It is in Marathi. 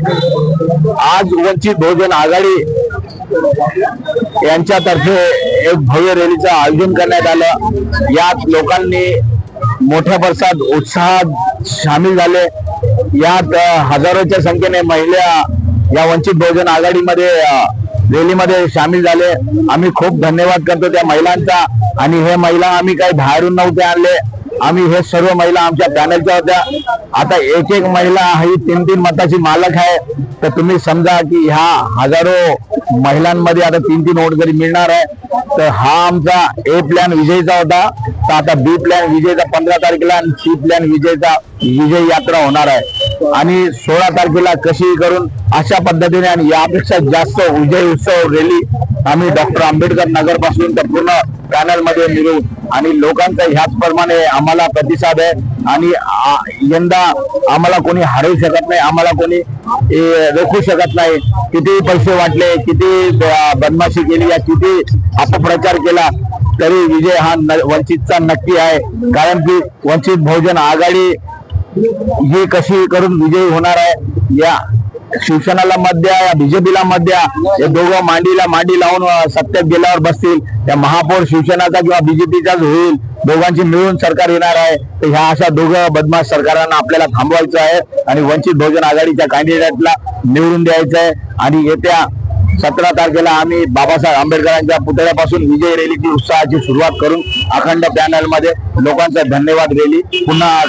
आज वंचित बहुजन आघाडी यांच्यातर्फे एक भव्य रॅलीचं आयोजन करण्यात आलं। यात लोकांनी मोठ्या प्रमाणात उत्साहात सामील झाले। यात हजारोच्या संख्येने महिला या वंचित बहुजन आघाडीमध्ये रॅलीमध्ये सामील झाले। आम्ही खूप धन्यवाद करतो त्या महिलांचा। आणि हे महिला आम्ही काही बाहेरून नव्हते आणले, आम्ही हे सर्व महिला आमच्या पॅनलच्या होत्या। आता एक एक महिला ही 3-3 मताची मालक आहे, तर तुम्ही समजा की ह्या हजारो महिलांमध्ये आता 3-3 वोट जरी मिळणार आहे, तर हा आमचा ए प्लॅन विजयचा होता। तर आता बी प्लॅन विजयचा 15 तारखेला आणि सी प्लॅन विजयचा विजय यात्रा होणार आहे। आणि 16 तारखेला कशी करून अशा पद्धतीने आणि यापेक्षा जास्त विजय उत्सव रॅली आम्ही डॉक्टर आंबेडकर नगर पासून तर पूर्ण पॅनल मध्ये मिळू आणि लोकांचा ह्याचप्रमाणे आम्हाला प्रतिसाद आहे। आणि यंदा आम्हाला कोणी हरवू शकत नाही, आम्हाला कोणी रोखू शकत नाही। किती पैसे वाटले, किती बदमाशी केली या किती अपप्रचार केला तरी विजय हा वंचितचा नक्की आहे। कारण की वंचित बहुजन आघाडी ही कशी करून विजयी होणार आहे। या शिवसेनेला मत द्या या बीजेपीला मत द्या, हे दोघं मांडीला मांडी लावून सत्तेत गेल्यावर बसतील। त्या महापौर शिवसेनेचा किंवा बीजेपीचाच होईल, दोघांची मिळून सरकार येणार आहे। तर ह्या अशा दोघं बदमाश सरकारांना आपल्याला थांबवायचं आहे आणि वंचित बहुजन आघाडीच्या कॅन्डिडेटला निवडून द्यायचं आहे। आणि येत्या 17 तारखेला आम्ही बाबासाहेब आंबेडकरांच्या पुतळ्यापासून विजय रॅलीची उत्साहाची सुरुवात करून अखंड पॅनल मध्ये लोकांचा धन्यवाद रॅली पुन्हा